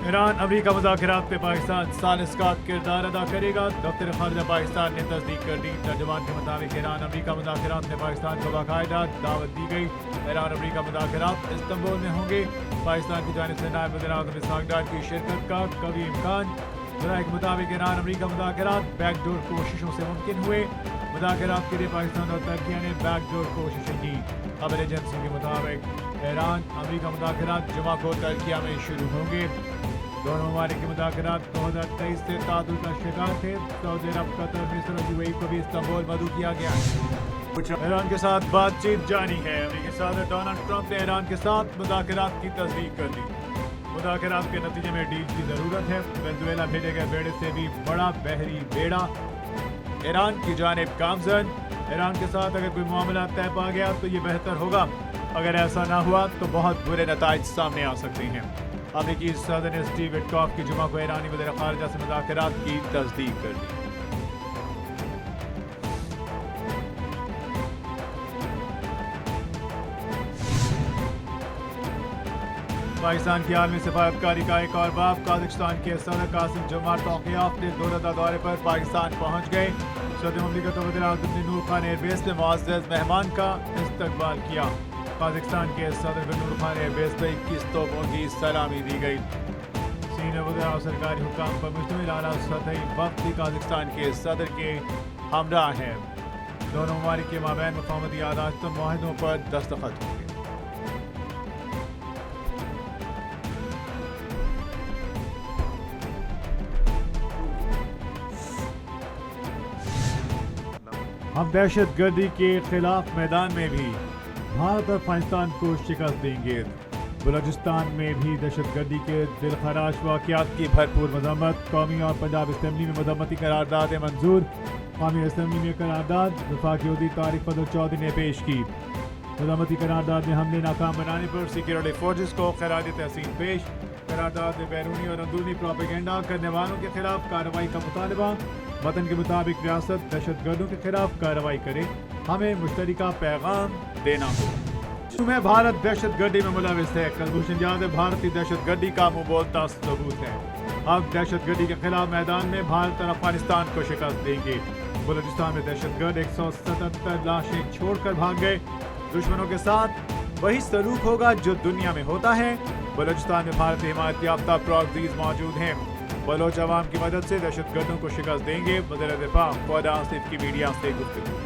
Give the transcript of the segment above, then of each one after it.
Iran अमरीका मुज़ाकरात में पाकिस्तान सालिस का किरदार अदा करेगा। दफ्तर खारजा पाकिस्तान ने तस्दीक कर दी। तर्जुमान के मुताबिक ईरान अमरीका मुज़ाकरात में पाकिस्तान को बाकायदा दावत दी गई। ईरान अमरीका मुज़ाकरात इस्तांबुल में होंगे। पाकिस्तान की जानिब से नायब वज़ीर-ए-आज़म इसहाक डार की शिरकत का कभी इम्कान। ज़राए के मुताबिक ईरान अमरीका मुज़ाकरात बैकडोर कोशिशों से मुमकिन हुए। मुज़ाकरात के लिए पाकिस्तान और तुर्की ने बैकडोर कोशिशें की। खबर एजेंसी के मुताबिक ईरान अमरीका मुज़ाकरात जुमा को तुर्की में शुरू होंगे। दोनों ममालिक के मुज़ाकरात 2023 से तातुल का शिकार थे। सऊदी अरब, कतर, मिस्र और यूएई को भी इस्तांबुल मदऊ किया गया है। ईरान के साथ बातचीत जारी है। अमेरिकी सदर डोनाल्ड ट्रंप ने ईरान के साथ मुज़ाकरात की तस्दीक कर दी। मुज़ाकरात के नतीजे में डील की ज़रूरत है। वेनेज़ुएला भेजे गए बेड़े से भी बड़ा बहरी बेड़ा ईरान की जानिब गामजन। ईरान के साथ अगर कोई मामला तय पा गया तो ये बेहतर होगा। अगर ऐसा ना हुआ तो बहुत बुरे नताइज सामने आ सकते हैं। अमेरिकी सदर ने स्टीव विटकॉफ की जुमा को ईरानी वज़ीर ख़ारिजा से मुज़ाकरात की तस्दीक कर दी। पाकिस्तान की आलमी सफारतकारी का एक और बाब। काज़ाख्स्तान के सदर कासिम जोमार्ट तोक़ियाफ ने 2 रोज़ा दौरे पर पाकिस्तान पहुँच गए। सदर ममलिकत वज़ीर-ए-आज़म ने नूर खान एयरबेस में मुअज़्ज़ज़ मेहमान का इस्तकबाल किया। काज़ाख्स्तान के सदर को नूर खान एयरबेस पर 21 तोपों की सलामी दी गई। सीनियर वज़ीर और सरकारी हुक्काम पर मुश्तमिल आला सतही वफ़द भी काज़ाख्स्तान के सदर के हमराह है। दोनों ममालिक के माबैन मुफ़ाहमती यादाश्त और मुआहदों पर दस्तखत होंगे। हम दहशत गर्दी के खिलाफ मैदान में भी भारत और पाकिस्तान को शिकस्त देंगे। बलूचिस्तान में भी दहशत गर्दी के दिलखराश वाक़यात की भरपूर मज़म्मत। कौमी और पंजाब असम्बली में मज़म्मती करारदाद मंजूर। कौमी असम्बली में करारदाद वफाकी वज़ीर तारिक फजल चौधरी ने पेश की। मज़म्मती करारदाद में हमले नाकाम बनाने पर सिक्योरिटी फोर्सेस को खराज तहसीन पेश। करारदाद में बैरूनी और अंदरूनी प्रोपेगेंडा करने वालों के खिलाफ कार्रवाई का मुतालबा। वतन के मुताबिक रियासत दहशत गर्दों के खिलाफ कार्रवाई करे। हमें मुश्तरका पैगाम देना हो। में भारत दहशत गर्दी में मुलविस है। कुलभूषण जाधव भारतीय दहशत गर्दी का मुंह बोलता सबूत है। अब दहशत गर्दी के खिलाफ मैदान में भारत और अफगानिस्तान को शिकस्त देंगे। बलूचिस्तान में दहशत गर्द 177 लाशें छोड़कर भाग गए। दुश्मनों के साथ वही सलूक होगा जो दुनिया में होता है। बलूचिस्तान में भारतीय हिमायत याफ्ता प्रॉक्सीज मौजूद हैं। बलोच अवाम की मदद से दहशत गर्दों को शिकस्त देंगे। वज़ीर दिफा फ़वाद आसिफ की मीडिया से गुफ्तगू।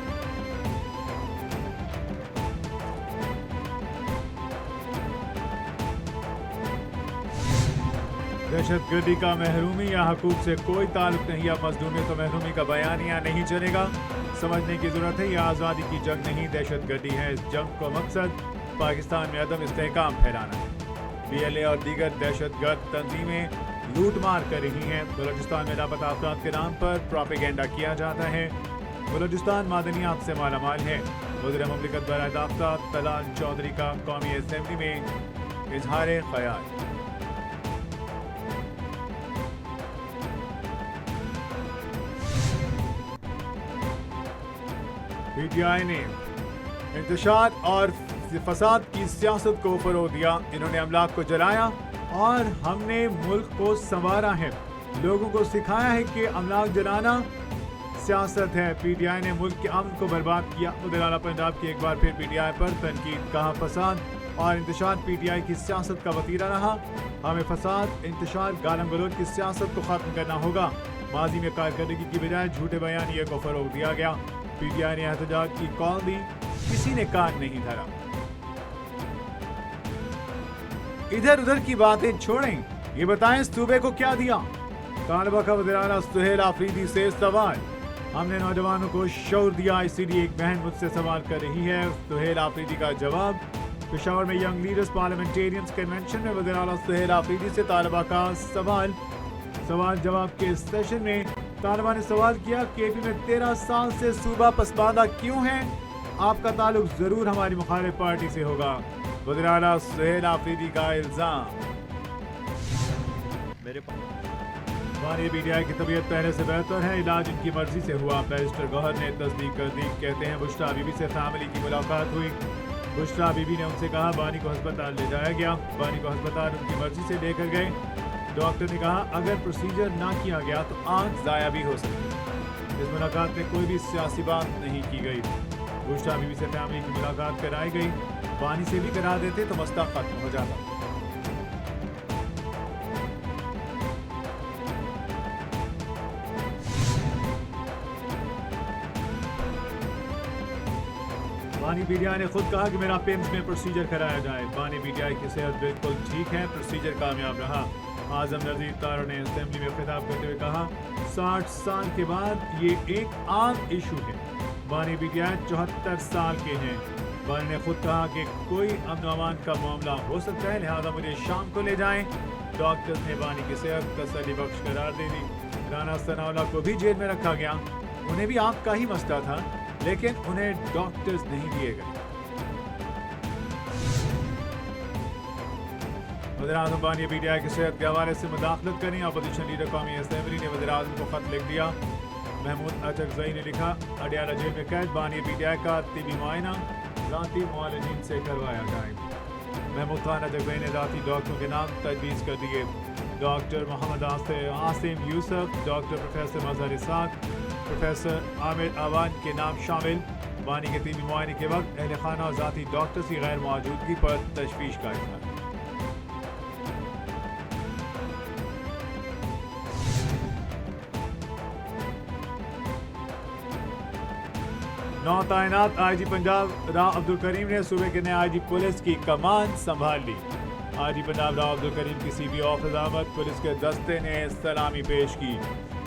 दहशत गर्दी का महरूमी या हकूक से कोई ताल्लुक नहीं। या मजलूमी तो महरूमी का बयानिया नहीं चलेगा। समझने की जरूरत है, यह आज़ादी की जंग नहीं दहशत गर्दी है। इस जंग को मकसद पाकिस्तान में अदम इस्तेहकाम फैलाना है। BLA और दीगर दहशत गर्द तंजीमें लूट मार कर रही हैं। बलूचिस्तान में लापता अफराद के नाम पर प्रोपेगेंडा किया जाता है। बलूचिस्तान मादनियात से मालामाल है। वज़ीर ममलिकत बराए दाफ्ता तलाल चौधरी का कौमी असम्बली में इजहार ख्याल। PTI ने इंतशार और फसाद की सियासत को फरोग दिया। इन्होंने अमलाक को जलाया और हमने मुल्क को संवारा है। लोगों को सिखाया है कि अमलाक जलाना सियासत है। PTI ने मुल्क के अमन को बर्बाद किया। वज़ीर आला पंजाब की एक बार फिर PTI पर तनकीद। कहा फसाद और इंतशार PTI की सियासत का वतीरा रहा। हमें फसाद, इंतशार, गालम गलोच की सियासत को ख़त्म करना होगा। माजी में कारकर्दगी की बजाय झूठे बयानिए को फरोग दिया गया। PTI ने एहतजाज की कॉल दी, किसी ने कान नहीं धरा। इधर उधर की बातें छोड़ें, ये बताएं सूबे को क्या दिया। तालिबा का वज़ीर आला सुहेल आफरीदी से सवाल। हमने नौजवानों को शऊर दिया, इसीलिए एक बहन मुझसे सवाल कर रही है। सुहेल आफरीदी का जवाब। पेशावर में यंग लीडर्स पार्लियामेंटेरियंस कन्वेंशन में वज़ीर आला सुहेल आफरीदी से तालिबा का सवाल जवाब के इस सेशन में तालिबा ने सवाल किया, KP में 13 साल से सूबा पसमानदा क्यों है? आपका ताल्लुक जरूर हमारी मुखालिफ पार्टी से होगा। वज़ीर आला सुहेल आफरीदी का इल्जाम। मेरे PTI की तबीयत पहले से बेहतर है, इलाज उनकी मर्जी से हुआ। बैरिस्टर गौहर ने तस्दीक कर दी। कहते हैं बुशरा बीबी से फैमिली की मुलाकात हुई। बुशरा बीबी ने उनसे कहा बानी को अस्पताल ले जाया गया। बानी को अस्पताल उनकी मर्जी से लेकर गए। डॉक्टर ने कहा अगर प्रोसीजर ना किया गया तो आंख ज़ाया भी हो सकती है। इस मुलाकात में कोई भी सियासी बात नहीं की गई। गुश्ता बीवी से फैमिली की मुलाकात कराई गई। बानी से भी करा देते तो मसला खत्म हो जाता। बानी बीडीआई ने खुद कहा कि मेरा पिम्स में प्रोसीजर कराया जाए। बानी बीडीआई की सेहत बिल्कुल ठीक है, प्रोसीजर कामयाब रहा। आजम नज़ीर तारो ने असेंबली में खिताब करते हुए कहा 60 साल के बाद ये एक आम इशू है। बानी बीडीआई 74 साल के हैं। बानी ने खुद कहा कि कोई अमन अमान का मामला हो सकता है, लिहाजा मुझे शाम को ले जाएं। डॉक्टर्स ने बानी की सेहत तसल्ली बख्श करार दे दी। राना सनाउल्लाह को भी जेल में रखा गया। उन्हें भी आंख का ही मसला था, लेकिन उन्हें डॉक्टर्स नहीं दिए गए। वज़ीर-ए-आज़म बानी बीडीआई की सेहत के हवाले से मुदाखलत करें। अपोजिशन लीडर कौमी असेंबली ने वज़ीर-ए-आज़म को खत लिख दिया। महमूद अचकज़ई ने लिखा अडियाला जेल में कैद बानी बीडीआई का तिबी मुआयना ज़ाती मुआलिजीन से करवाया जाए। महमूद खान अचकज़ई ने ज़ाती डॉक्टरों के नाम तजवीज़ कर दिए। Doctor Mohammad Asim Yusuf, doctor professor Mazhar Ishaq, professor Aamir Awan के नाम शामिल। बानी के तिबी मुआयने के वक्त अहल खाना और ज़ाती डॉक्टर्स की गैर मौजूदगी पर तशवीश का इज़हार। नौ तैनात आईजी पंजाब राव अब्दुल करीम ने सूबे के नए आईजी पुलिस की कमान संभाल ली। आईजी पंजाब राव अब्दुल करीम की सीबी ऑफिस आमद, पुलिस के दस्ते ने सलामी पेश की।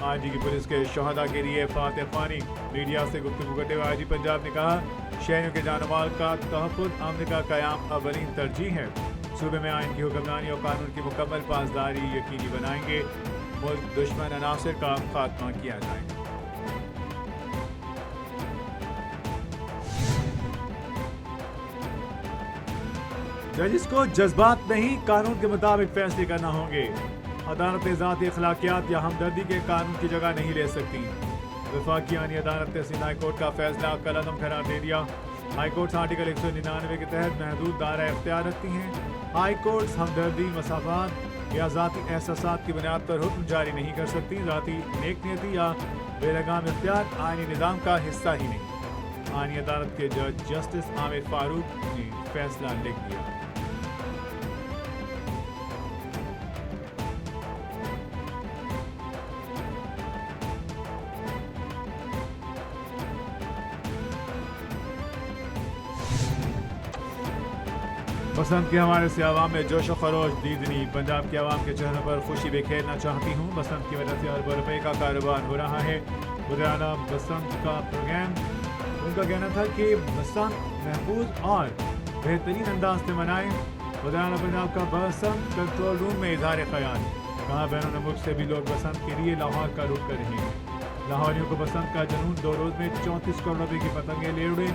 आईजी की पुलिस के शहदा के लिए फातह खानी। मीडिया से गुफ्तगू करते हुए आईजी पंजाब ने कहा शहरियों के जान माल का तहफ़्फ़ुज़ अमन का क़याम अवलीन तरजीह है। सूबे में आइन की हुक्मरानी और कानून की मुकम्मल पासदारी यकीनी बनाएंगे। मुल्क दुश्मन अनासर का खात्मा किया जाएगा। जजिस को जज्बात नहीं कानून के मुताबिक फैसले करना होंगे। अदालत ज़ाती अखलाकियात या हमदर्दी के कानून की जगह नहीं ले सकती। वफाकी आनी अदालत ने सिंध हाई कोर्ट का फैसला कलअदम करार दे दिया। हाई कोर्ट आर्टिकल 199 के तहत महदूद दायरा इख्तियार रखती हैं। हाई कोर्ट हमदर्दी, मसाफात या ज़ाती एहसासात की बुनियाद पर हुक्म जारी नहीं कर सकती। ज़ाती नेकनीयती या बेलगाम इख्तियार आईनी निज़ाम का हिस्सा ही नहीं। आनी अदालत के जज जस्टिस आमिर फारूक ने फैसला लिख दिया। बसंत के हवाले से आवाम में जोश खरोश दीदनी। पंजाब के आवाम के चेहरों पर खुशी बिखेरना चाहती हूँ। बसंत की वजह से अरबों रुपए का कारोबार हो रहा है। वज़ीर-ए-आला बसंत का प्रोग्राम, उनका कहना था कि बसंत महफूज और बेहतरीन अंदाज से मनाएं। वज़ीर-ए-आला पंजाब का बसंत कंट्रोल रूम में इज़हार ख़याल। कहा बैरून मुल्क से भी लोग बसंत के लिए लाहौर का रुख कर रहे हैं। लाहौरियों को बसंत का जुनून, 2 रोज़ में 34 करोड़ रुपए की पतंगें ले उड़े।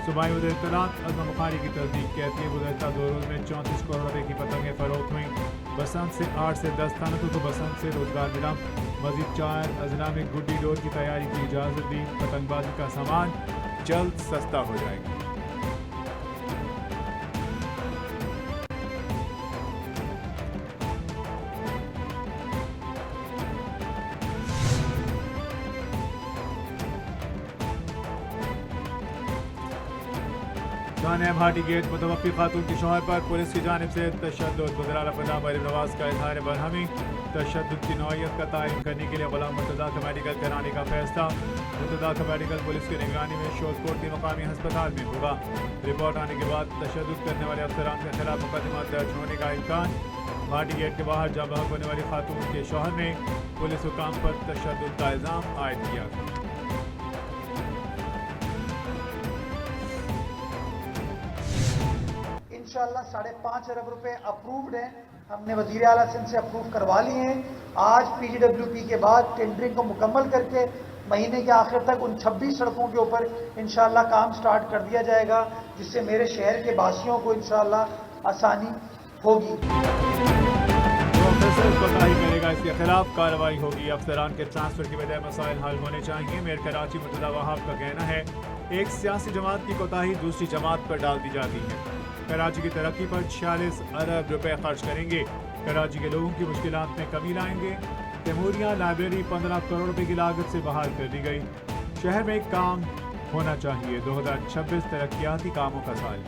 सूबाई वज़ीर इत्तलात अज़मा बुखारी की तस्दीक कहती है गुज़श्ता 2 रोज़ में 34 करोड़ रुपए की पतंगें फरोख्त हुई। बसंत से 8 से 10 थानों को बसंत से रोजगार मिला। मजीद 4 अजला में गुड्डी डोर की तैयारी की इजाज़त दी। पतंगबाजी का सामान जल्द सस्ता हो जाएगा। भाटी गेट मुतवफ़्फ़ी खातून के शौहर पर पुलिस की जानिब से तशद्दुद। वज़ीर-ए-आला पंजाब मरीम नवाज का इज़हार बरहमी। तशद्दुद की नौइयत का तयन करने के लिए गुलाम मुर्तज़ा का मेडिकल कराने का फैसला। मुर्तज़ा का मेडिकल पुलिस की निगरानी में शोधकोट के मकामी अस्पताल में होगा। रिपोर्ट आने के बाद तशद्दुद करने वाले अफसरान के खिलाफ मुकदमा दर्ज होने का इम्कान। भाटी गेट के बाहर जब बहक होने वाली खातून के शौहर ने पुलिस हुकाम पर तशद्दुद का इल्ज़ाम आयद किया था। इंशाअल्लाह 5.5 अरब रुपए अप्रूव्ड हैं। हमने वज़ीर आला सिंध से अप्रूव करवा लिए हैं। आज PGWP के बाद टेंडरिंग को मुकम्मल करके महीने के आखिर तक उन 26 सड़कों के ऊपर इंशाअल्लाह काम स्टार्ट कर दिया जाएगा, जिससे मेरे शहर के वासियों को इंशाअल्लाह आसानी होगी। करेगा, इसके खिलाफ कार्रवाई होगी। अफसरान के ट्रांसफर की बजाय मसाइल हल होने चाहिए। मेयर कराची मुर्तज़ा वहाब का कहना है एक सियासी जमात की कोताही दूसरी जमात पर डाल दी जाती है। कराची की तरक्की पर 46 अरब रुपए खर्च करेंगे। कराची के लोगों की मुश्किलात में कमी लाएंगे। तैमूरिया लाइब्रेरी 15 करोड़ रुपए की लागत से बहाल कर दी गई। शहर में काम होना चाहिए। 2026 तरक्याती कामों का साल।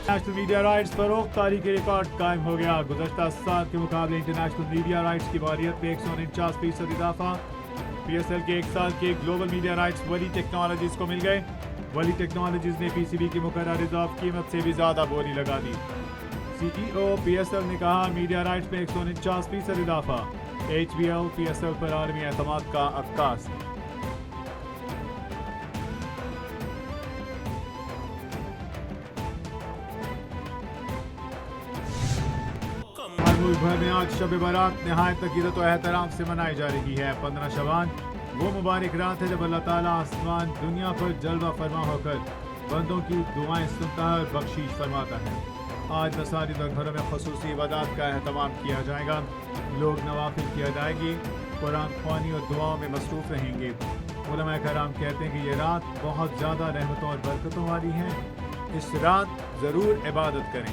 इंटरनेशनल मीडिया राइट्स फरोख्त तारीखी रिकॉर्ड कायम हो गया। गुज़श्ता साल के मुकाबले इंटरनेशनल मीडिया राइट्स की वारियत में 149% इजाफा। PSL के एक साल के ग्लोबल मीडिया राइट्स वली टेक्नोलॉजीज को मिल गए। वली टेक्नोलॉजीज ने PCB की मुकर्रर रिजर्व कीमत से भी ज़्यादा बोली लगा दी। CEO PSL ने कहा मीडिया राइट्स में 149% इजाफा। HBL PSL पर आलमी एतमाद का अक्कास। मुल्क भर में आज शब बारात नहायत अकीदत और एहतराम से मनाई जा रही है। 15 शबान वो मुबारक रात है जब अल्लाह ताला आसमान दुनिया पर जलवा फरमा होकर बंदों की दुआएं सुनता है और बख्शीश फरमाता है। आज मसाजिद और घरों में खसूसी इबादत का एहतमाम किया जाएगा। लोग नवाफिल की अदायगी, कुरान ख्वानी और दुआओं में मसरूफ़ रहेंगे। उलमा कराम कहते हैं कि ये रात बहुत ज़्यादा रहमतों और बरकतों वाली है। इस रात ज़रूर इबादत करें।